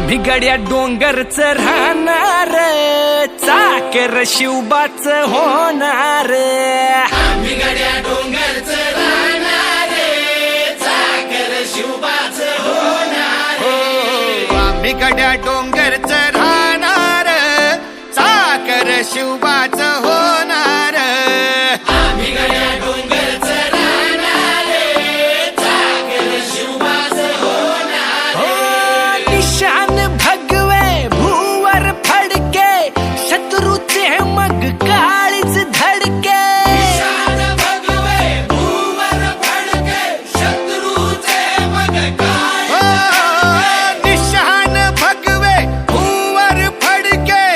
भिगड्या डोंगरच राहणार, चाकर शिवबाच होणार. भिगड्या डोंगरच राहणार, चाकर शिवबाच होणार. भिगड्या डोंगरच राहणार, चाकर शिवबाच होणार. भिगड्या डोंगरच राहणार, चाकर शिवबाच होणार. निशान भगवे भूवर फडके, शत्रूचे मग काळीच धडके. निशान भगवे भूवर फडके, शत्रूचे मग काळीच धडके. निशान भगवे भूवर फडके,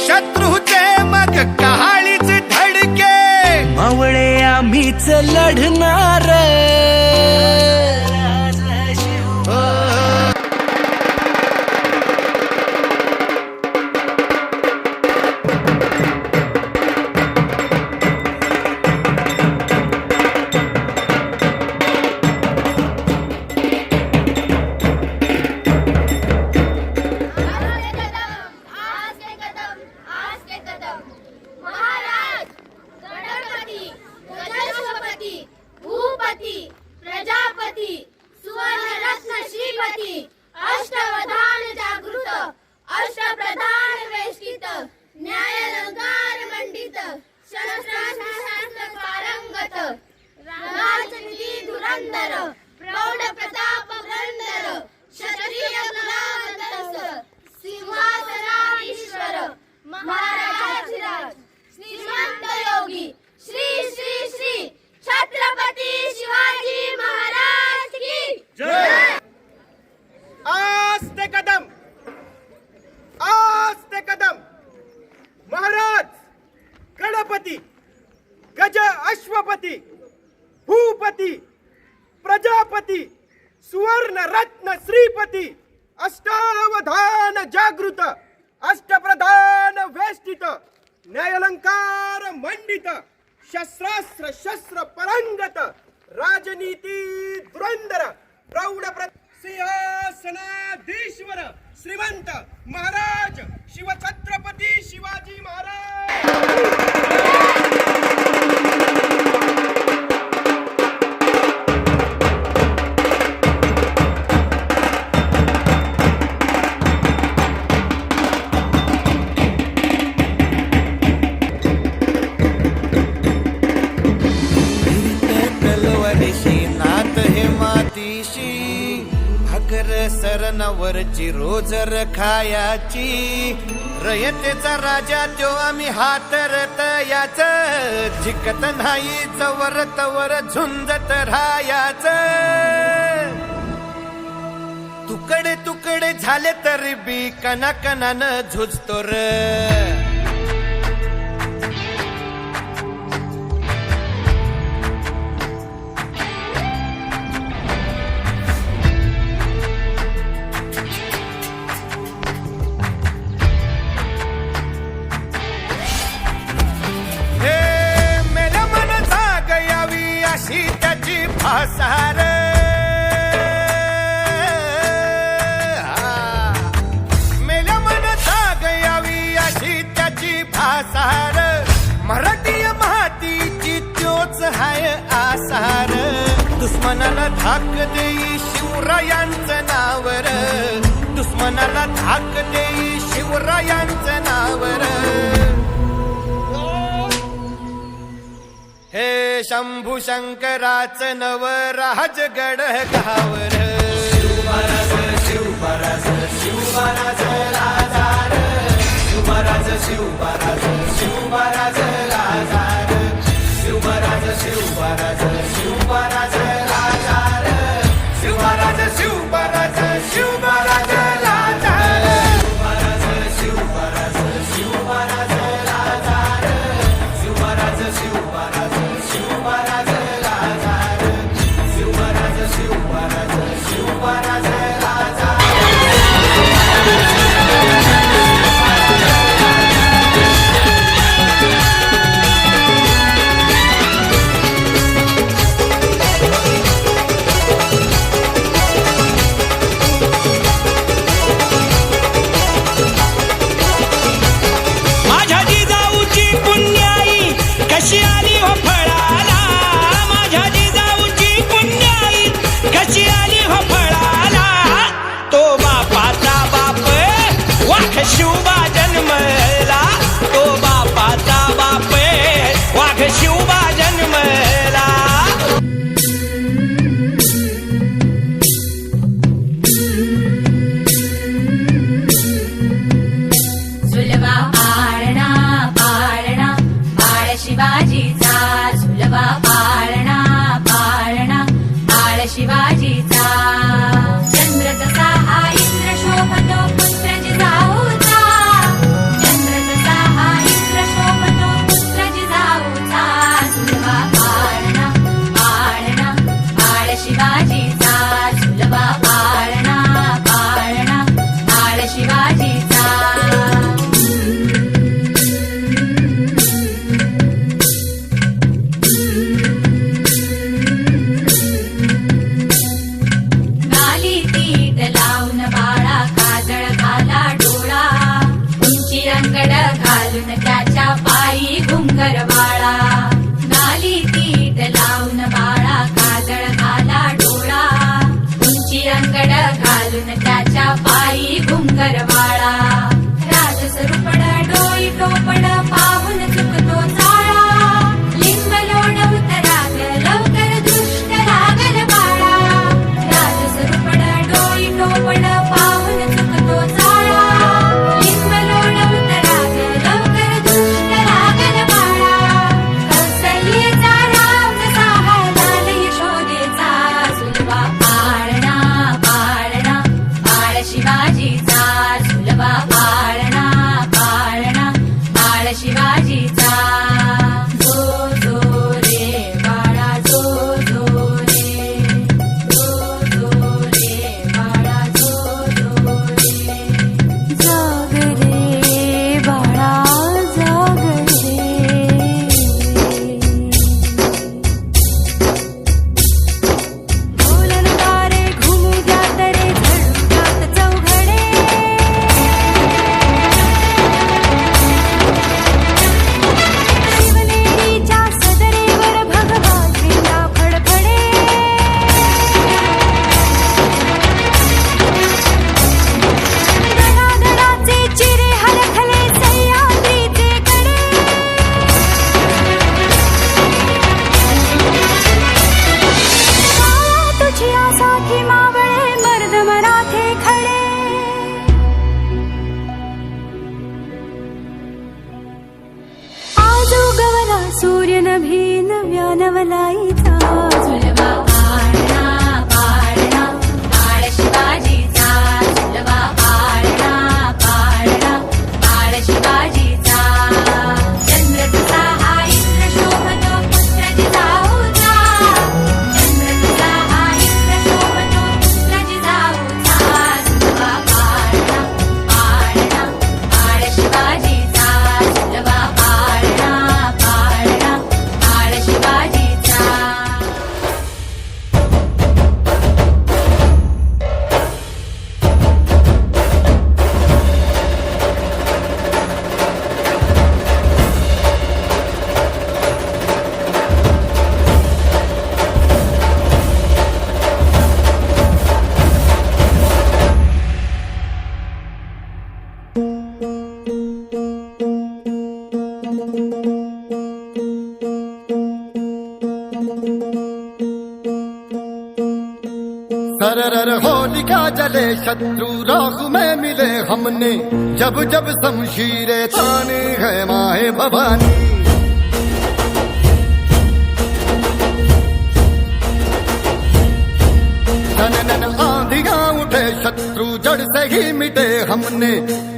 शत्रूचे मग काळीच धडके. मावळे आम्हीच लढणार. महाराज, गणपती, गजपती, भूपती, प्रजापती, सुवर्णरत्न श्रीपती, अष्टवधान जागृत, अष्टप्रधान वेष्टित, न्यायालंकार मंडित, शस्त्रास्त्र पारंगत, राजनिधी धुरंधर, प्रौढ प्रताप पुरंदर, क्षत्रिय कुलावतंस, सिंहासनाधीश्वर, महाराजाधिराज, श्रीमंत योगी, श्री श्री श्री छत्रपती शिवाजी महाराज की जय. आस्ते कदम, आस्ते कदम. महाराज, गणपती, गज अश्वपती, भूपती, प्रजापती, सुवर्ण रत्न श्रीपती, अष्टावधान जागृत, अष्टप्रधान वेष्टित, न्यायालंकार मंडित, शस्त्रास्त्र शस्त्र परंगत, राजनीती धुरंधर, प्रौढ सिंहासनाधीश्वर, श्रीमंत महाराज शिवछत्रपती शिवाजी महाराज. तलवारीशी नात हे मातीशी, भाकर सरणावरची रोज खायाची. रयतेचा राजा त्यो आम्ही हातरत याच, झिकत नाही जवर तवर झुंजत राहायाच. तुकडे तुकडे झाले तरी बी कणाकणानं झुजतो र. भासार मेल्या मन जाग यावी अशी त्याची भासार. मराठी मातीची त्योच हाय आसार. दुश्मनाला धाक देई शिवरायांचं नावर, दुश्मनाला धाक देई शिवरायांचं नावर. हे शंभू शंकराचं नव राजगड गावर. शिवमहाराज, शिवमहाराज, शिवमहाराज राजार. शिवमहाराज, शिवमहाराज, शिवमहाराज राजार. शिवमहाराज, शिवमहाराज, शिवमहाराज राजार. शिवमहाराज, शिवमहाराज, शिवमहाराज राजार. शिवमहाराज, शिवमहाराज, शिवमहाराज राजार. शिवमहाराज, शिवमहाराज, शिवमहाराज राजार. शिवमहाराज, शिवमहाराज, शिवमहाराज राजार. अंगड घालून त्याच्या पायी घुंगर बाळा नाली तीट लावून बाळा काजळ घाला डोळा उंची अंगड घालून त्याच्या पायी घुंगर बाळा राजसरूपड डोई टोपड पाहून चुकतो चाळा लिंब लोण उतराग लवकर दृष्ट लागल बाळा राजसरूपड डोई टोपड पाहून चुकतो चाळा लिंब लोण उतराग लवकर दृष्ट लागल बाळा कौसल्येचा राम जसा लाल यशोदेचा सुलभा पाळणा पाळणा बाळ शिवाजीचा सुलभा पाळणा पाळणा बाळ शिवाजीचा जो जो रे बाळा जो जो रे जो जो रे बाळा जो जो रे जाग रे बाळा जाग रे बोलन तारे घुमू जात रे झडू जात चौघडे शिवनेरीच्या सदरेवर भगवा झेंडा फडफडे गडागडाचे चिरे हलखले सह्याद्रीचे कडे तुझी आसाखी मावळे मर्द मराठे खडे आज उगवला सूर्य नभी नव्या नवलाईचा सुलभा पाळणा पाळणा बाळ शिवाजीचा सुलभा पाळणा पाळणा बाळ शिवाजीचा चंद्र तुझा हा इंद्र शोभतो पुत्र जिजाऊचा चंद्र तुझा हा इंद्र शोभतो पुत्र जिजाऊचा सुलभा पाळणा पाळणा बाळ शिवाजीचा सुलभा पाळणा पाळणा बाळ शिवाजीचा सरर होलिका जले शत्रु राख में मिले हमने जब जब शमशीरे ताने है माए भवानी नन आंधियां उठे शत्रु जड़ से ही मिटे हमने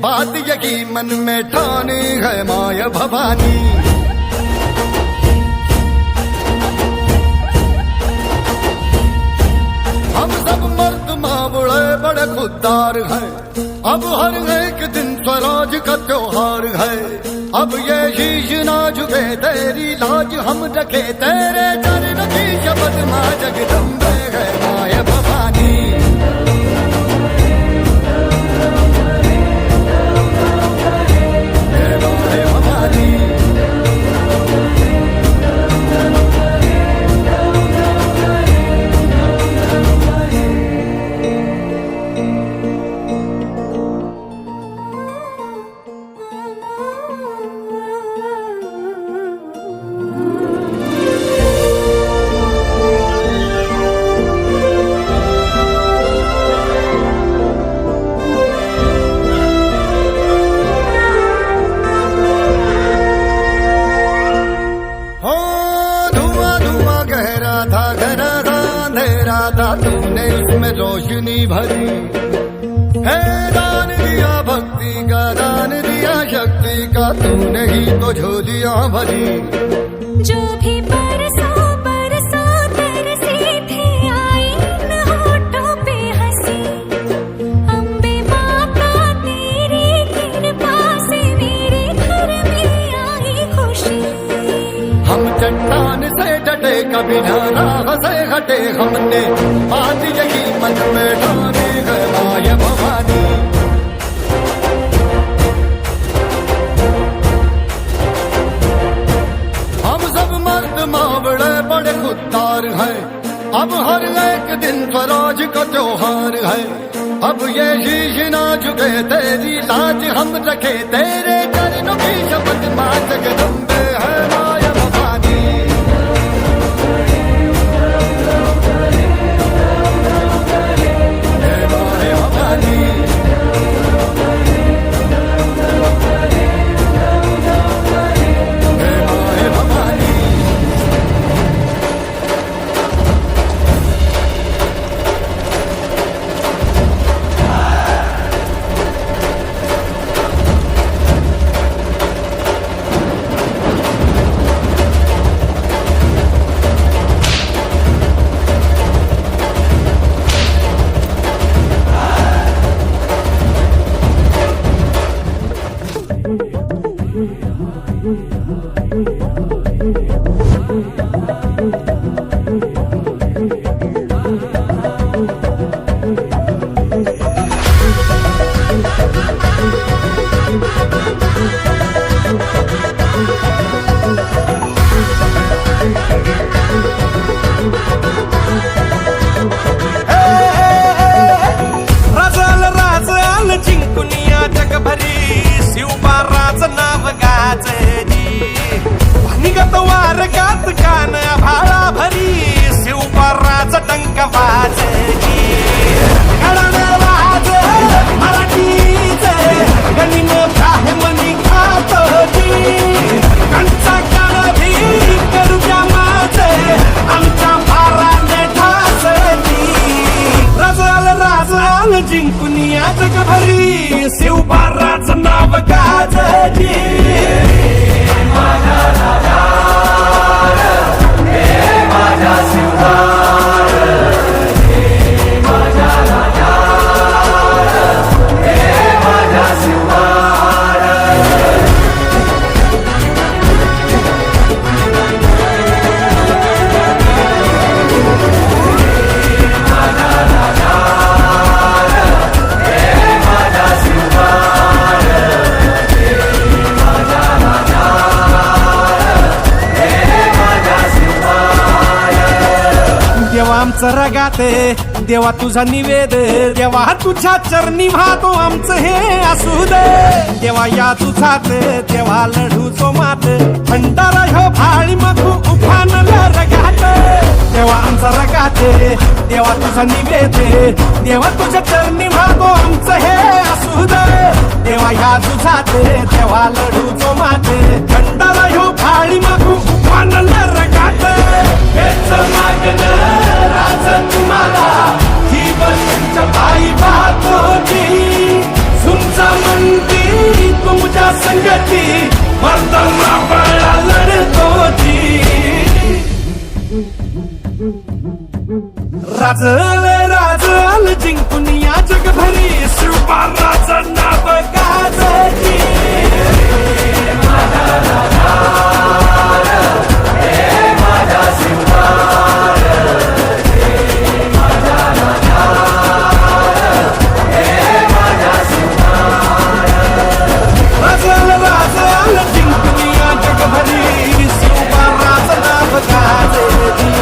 बात यही मन में ठानी है माय भवानी हम सब मर्द मावड़े बड़े खुददार हैं अब हर एक दिन स्वराज का त्योहार है अब ये शीश ना झुके तेरी लाज हम रखे तेरे चरण की शपथ माँ जगदम्बे है माय भवानी हे माय भवानी तूने उसमें रोशनी भरी है दान दिया भक्ति का दान दिया शक्ति का तूने ही तो झोलियां भरी जो भी बरसो बरसो तरसे थे आई न होठों पे हंसी अम्बे माता तेरी कृपा से मेरे घर में आई खुशी हम चट्टान से डटे कभी न राह से हटे हमने बात यही मन में ठानी है माय भवानी अब हर एक दिन स्वराज का त्योहार है, अब ये शीश ना झुके तेरी लाज हम रखे, तेरे चरणों की शपथ माँ जगदम्बे है माया भवानी। हे माया भवानी, हे माया भवानी। राजाल जिंकुनिया जगभरी शिवबाराच नाव गाजली, निगत वारगात कान भाळा भरी शिवबाराच डंक वाजली, घराणं वाज मराठीचे गणिन आहे मनी खातोजी, कंचा काळ भी करू द्या माझे आमच्या भाराने ठासली, राजाल जिंकुनिया जगभरी शिवबाराच नाव गाजली। देवा आमचं रगाते, देवा तुझा निवेद, देवा तुझ्या चरणी वाहतो आमचं हे असू दे, देवा या तुझात देवा लढू जो मात, भंडारा ह्यो भाळी मधू उफानला रगात, देवा आमचा रगाते, देवा तुझा निवेद, देवा तुझ्या चरणी वाहतो आमचं हे असू दे, देवा या तुझात देवा लढू जो मात, भंडारा ह्यो भाळी मधू उफानला रगात, हेच मागणं तुम्हाला जीवन पायी पाहतोजी, तुमचा म्हणती तुमच्या संगती मर्दांना बळा लढतोजी, राजल जिंकुनिया जगभरी शिवबाराचं नाव गाजली। राजाल जिंकुनिया जगभरी शिवबाराचं नाव गाजली,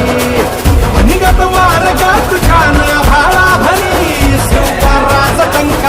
निगत वारगात कान भाळा भरी शिवबाराचं डंक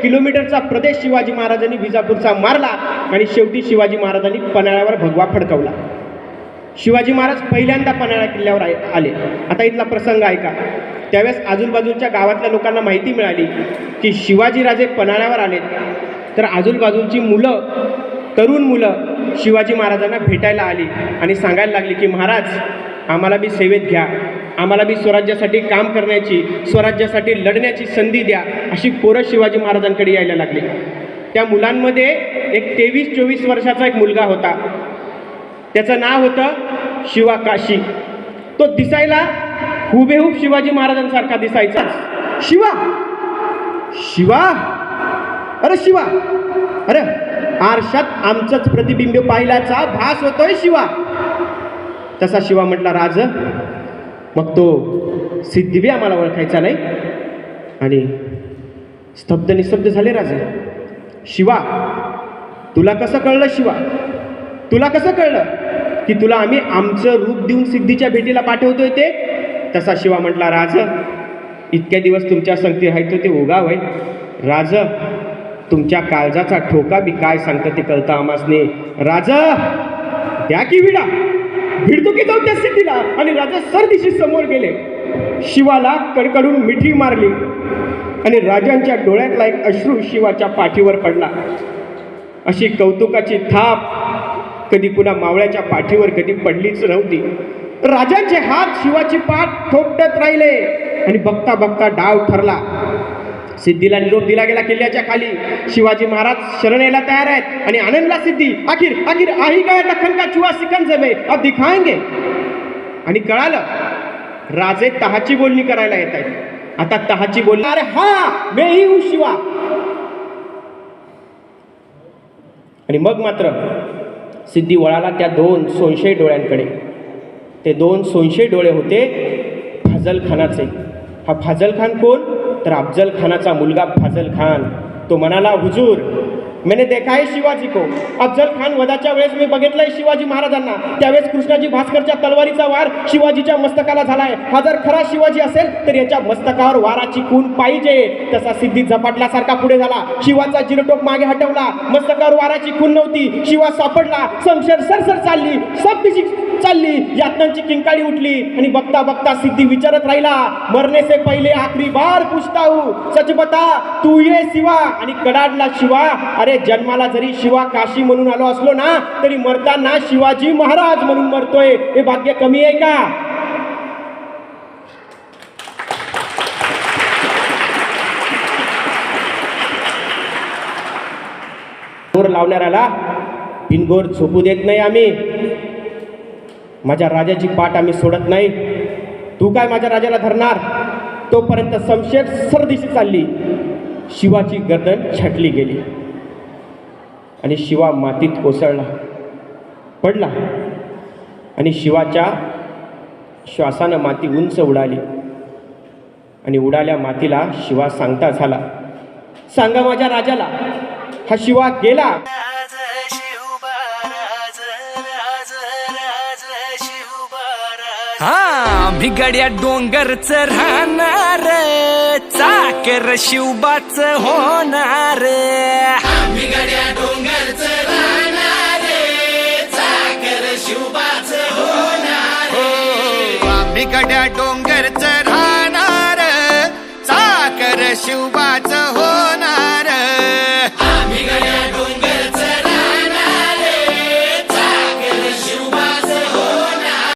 किलोमीटरचा प्रदेश शिवाजी महाराजांनी विजापूरचा मारला आणि शेवटी शिवाजी महाराजांनी पन्हाळ्यावर भगवा फडकवला. शिवाजी महाराज पहिल्यांदा पन्हाळा किल्ल्यावर आले. आता इथला प्रसंग ऐका. त्यावेळेस आजूबाजूच्या गावातल्या लोकांना माहिती मिळाली की शिवाजीराजे पन्हाळ्यावर आले, तर आजूबाजूची मुलं, तरुण मुलं शिवाजी महाराजांना भेटायला आली आणि सांगायला लागली की महाराज, आम्हाला बी सेवेत घ्या, आम्हाला बी स्वराज्यासाठी काम करण्याची, स्वराज्यासाठी लढण्याची संधी द्या. अशी पोरं शिवाजी महाराजांकडे यायला लागली. त्या मुलांमध्ये एक 23-24 वर्षाचा एक मुलगा होता. त्याचं नाव होतं शिवा काशी. तो दिसायला हुबेहूब शिवाजी महाराजांसारखा दिसायचा. शिवा, शिवा, अरे शिवा, अरे आरशात आमचंच प्रतिबिंब पाहिल्याचा भास होतोय शिवा. तसा शिवा म्हटला, राज, मग तो सिद्धी बी आम्हाला ओळखायचा नाही. आणि स्तब्ध निस्तब्ध झाले राजे. शिवा, तुला कसं कळलं शिवा, तुला कसं कळलं की तुला आम्ही आमचं रूप देऊन सिद्धीच्या भेटीला पाठवतोय ते? तसा शिवा म्हटला, राज, इतक्या दिवस तुमच्या संगती राहायचो ते उगाव आहे. राज, तुमच्या काळजाचा ठोका बी काय सांगतं ते कळतं आमासने. राज, द्या की विडा, भिडतो की जाऊ त्या सिद्धीला. आणि राजा सरदिशी समोर गेले. शिवाला कडकडून मिठी मारली आणि राजांच्या डोळ्यातला एक अश्रू शिवाच्या पाठीवर पडला. अशी कौतुकाची थाप कधी कुणा मावळ्याच्या पाठीवर कधी पडलीच नव्हती. राजांचे हात शिवाची पाठ थोपटत राहिले आणि बघता बघता डाव ठरला. सिद्धीला निरोप दिला गेला किल्ल्याच्या खाली. शिवाजी महाराज शरण यायला तयार आहेत आणि आनंदला सिद्धी, आखिर आखिर आही गए लखन का चुआ सिकंजबे, अब दिखाएंगे. आणि कळालं, राजे तहाची बोलणी करायला येत आहेत. आता तहाची बोलणी, अरे हा मैं ही हूं शिवा. आणि मग मात्र सिद्धी वळाला त्या 2 सोनशे डोळ्यांकडे. ते 2 सोनशे डोळे होते फाजल खानाचे. हा फाजल खान कोण? तर अफजल खानाचा मुलगा फाजल खान. तो म्हणाला, हुजूर, मैंने देखा है शिवाजी को. अफजल खान वधाच्या वेळेस मी बघितलंय शिवाजी महाराजांना. त्यावेळेस कृष्णाजी भास्करच्या तलवारीचा वार शिवाजीच्या मस्तकाला झालाय. हा जर खरा शिवाजी असेल तर याच्या मस्तकावर वाराची खून पाहिजे. तसा सिद्धी झपाटल्यासारखा पुढे झाला. शिवाचा जिरटोप मागे हटवला. मस्तकावर वाराची खून नव्हती. शिवा सापडला. समशेर सरसर चालली, सब दिशी चालली. यातनांची किंकाळी उठली आणि बघता बघता सिद्धी विचारत राहिला, मरने से पहिले आखरी बार पूछता हूं, सच बता तू ये शिवा. आणि कडाडला शिवा, अरे जन्माला जरी शिवा काशी म्हणून आलो असलो ना, तरी मरताना शिवाजी महाराज म्हणून मरतोय. हे भाग्य कमी आहे का? गोर लावणाऱ्याला बिनगोर झोपू देत नाही आम्ही. माझ्या राजाची पाठ आम्ही सोडत नाही. तू काय माझ्या राजाला धरणार? तोपर्यंत समशेर सरदिशी चालली. शिवाची गर्दन छाटली गेली आणि शिवा मातीत कोसळला, पडला. आणि शिवाच्या श्वासानं माती उंच उडाली आणि उडाल्या मातीला शिवा सांगता झाला, सांगा माझ्या राजाला, हा शिवा गेला. हा भिगड्या डोंगरच राहणार, चाकर शिवबाच होणार. बिगड्या डोंगरच राहणार, चाकर शिवबाच होणार. बिगड्या डोंगरच राहणार, चाकर शिवबाच होणार.